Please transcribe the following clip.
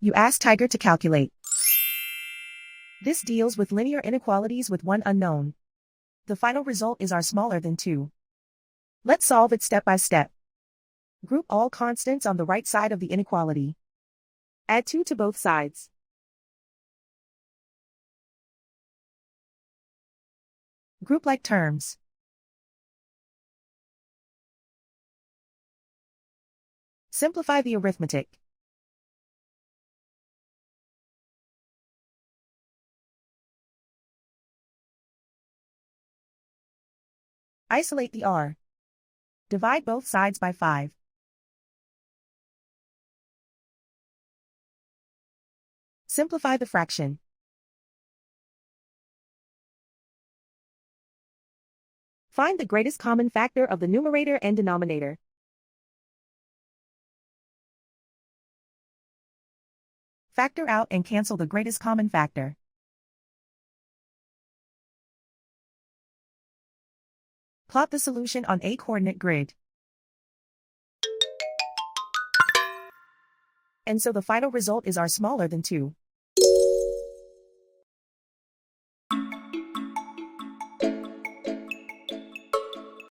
You ask Tiger to calculate. This deals with linear inequalities with one unknown. The final result is r smaller than 2. Let's solve it step by step. Group all constants on the right side of the inequality. Add 2 to both sides. Group like terms. Simplify the arithmetic. Isolate the r. Divide both sides by 5. Simplify the fraction. Find the greatest common factor of the numerator and denominator. Factor out and cancel the greatest common factor. Plot the solution on a coordinate grid. And so the final result is r smaller than 2.